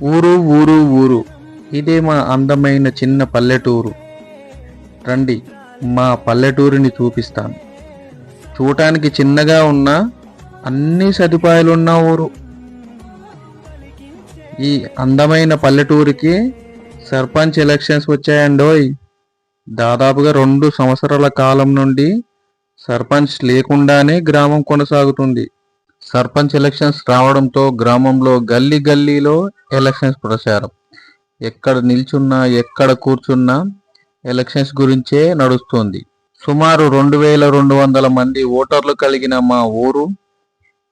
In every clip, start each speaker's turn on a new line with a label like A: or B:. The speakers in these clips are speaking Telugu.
A: ఊరు ఊరు ఊరు ఇదే మా అందమైన చిన్న పల్లెటూరు. రండి, మా పల్లెటూరిని చూపిస్తాను. చూడటానికి చిన్నగా ఉన్న అన్ని సదుపాయాలున్న ఊరు. ఈ అందమైన పల్లెటూరికి సర్పంచ్ ఎలక్షన్స్ వచ్చాయండోయ్. దాదాపుగా 2 సంవత్సరాల కాలం నుండి సర్పంచ్ లేకుండానే గ్రామం కొనసాగుతుంది. సర్పంచ్ ఎలక్షన్స్ రావడంతో గ్రామంలో గల్లీ గల్లీలో ఎలక్షన్స్ ప్రచారం. ఎక్కడ నిల్చున్నా ఎక్కడ కూర్చున్నా ఎలక్షన్స్ గురించే నడుస్తుంది. సుమారు 2200 మంది ఓటర్లు కలిగిన మా ఊరు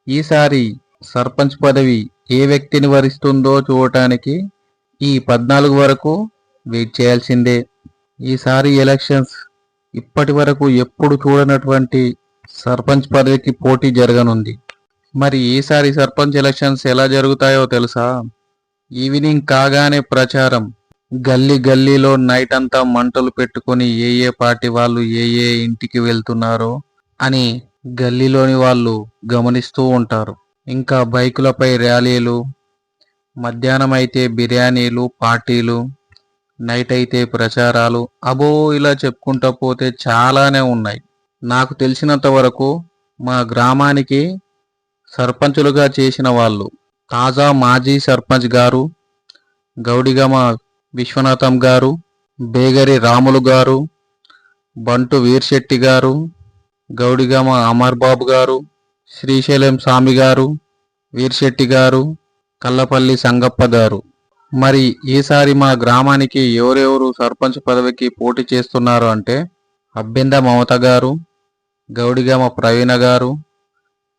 A: ఈసారి సర్పంచ్ పదవి ఏ వ్యక్తిని వరిస్తుందో చూడటానికి ఈ 14 వరకు వెయిట్ చేయాల్సిందే. ఈసారి ఎలక్షన్స్ ఇప్పటి వరకు ఎప్పుడు చూడనటువంటి సర్పంచ్ పదవికి పోటీ జరగనుంది. మరి ఈసారి సర్పంచ్ ఎలక్షన్స్ ఎలా జరుగుతాయో తెలుసా? ఈవినింగ్ కాగానే ప్రచారం. గల్లీ గల్లీలో నైట్ అంతా మంటలు పెట్టుకొని ఏ పార్టీ వాళ్ళు ఏ ఇంటికి వెళ్తున్నారో అని గల్లీలోని వాళ్ళు గమనిస్తూ ఉంటారు. ఇంకా బైకులపై ర్యాలీలు, మధ్యాహ్నం అయితే బిర్యానీలు, పార్టీలు, నైట్ అయితే ప్రచారాలు. అబో, ఇలా చెప్పుకుంటూ పోతే చాలానే ఉన్నాయి. నాకు తెలిసినంత వరకు మా గ్రామానికి సర్పంచులుగా చేసిన వాళ్ళు తాజా మాజీ సర్పంచ్ గారు గౌడిగమ విశ్వనాథం గారు, బేగరి రాములు గారు, బంటు వీర్శెట్టి గారు, గౌడిగమ అమర్బాబు గారు, శ్రీశైలం స్వామి గారు, వీర్శెట్టి గారు, కల్లపల్లి సంగప్ప గారు. మరి ఈసారి మా గ్రామానికి ఎవరెవరు సర్పంచ్ పదవికి పోటీ చేస్తున్నారు అంటే అబ్బెంద మమత గారు, గౌడిగమ ప్రవీణ గారు,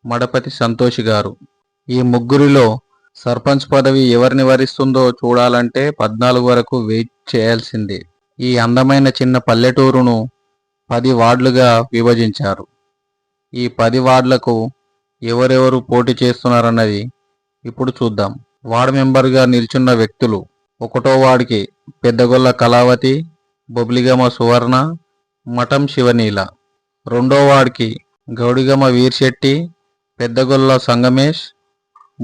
A: మడపతి సంతోష్ గారు. ఈ ముగ్గురిలో సర్పంచ్ పదవి ఎవరిని వరిస్తుందో చూడాలంటే 14 వరకు వెయిట్ చేయాల్సిందే. ఈ అందమైన చిన్న పల్లెటూరును 10 వార్డులుగా విభజించారు. ఈ 10 వార్డులకు ఎవరెవరు పోటీ చేస్తున్నారన్నది ఇప్పుడు చూద్దాం. వార్డు మెంబర్గా నిల్చున్న వ్యక్తులు: 1వ వార్డుకి పెద్దగొల్ల కళావతి, బొబ్లిగమ సువర్ణ, మఠం శివనీల. 2వ వార్డుకి గౌడిగమ వీర్శెట్టి, పెద్దగొల్ల సంగమేష్,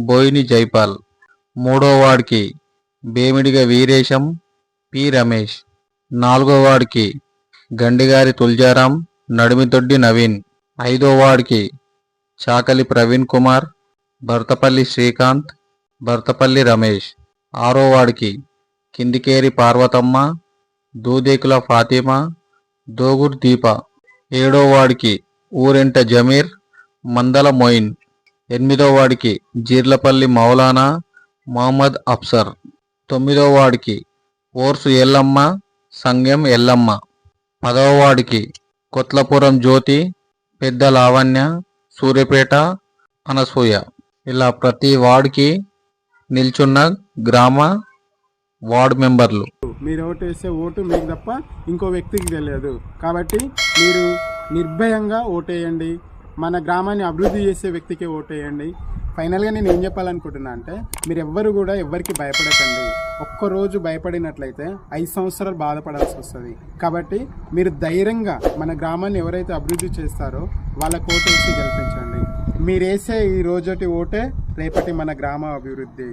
A: బోయిని జైపాల్. 3వ వార్డుకి బేమిడిగ వీరేశం, పి రమేష్. 4వ వార్డుకి గండిగారి తుల్జారాం, నడిమితొడ్డి నవీన్. 5వ వార్డుకి చాకలి ప్రవీణ్ కుమార్, భర్తపల్లి శ్రీకాంత్, భర్తపల్లి రమేష్. 6వ వార్డుకి కిందికేరి పార్వతమ్మ, దూదేకుల ఫాతిమా, దోగుర్ దీప. 7వ వార్డుకి ఊరెంట జమీర్, మందల మొయిన్. 8వ వార్డుకి జీర్లపల్లి మౌలానా, మహమ్మద్ అఫ్సర్. 9వ వార్డుకి ఓర్సు ఎల్లమ్మ, సంగెం ఎల్లమ్మ. 10వ వార్డుకి కొత్లపురం జ్యోతి, పెద్ద లావణ్య, సూర్యపేట అనసూయ. ఇలా ప్రతి వార్డుకి నిల్చున్న గ్రామ వార్డు మెంబర్లు.
B: మీరు ఓటు వేసే ఓటు మీకు తప్ప ఇంకో వ్యక్తికి తెలియదు. కాబట్టి మీరు నిర్భయంగా ఓటేయండి. మన గ్రామాన్ని అభివృద్ధి చేసే వ్యక్తికి ఓటేయండి. ఫైనల్గా నేను ఏం చెప్పాలనుకుంటున్నా అంటే, మీరు ఎవ్వరు కూడా ఎవరికి భయపడకండి. ఒక్కరోజు భయపడినట్లయితే 5 సంవత్సరాలు బాధపడాల్సి వస్తుంది. కాబట్టి మీరు ధైర్యంగా మన గ్రామాన్ని ఎవరైతే అభివృద్ధి చేస్తారో వాళ్ళకు ఓటు వేసి గెలిపించండి. మీరు వేసే ఈ రోజటి ఓటే రేపటి మన గ్రామ అభివృద్ధి.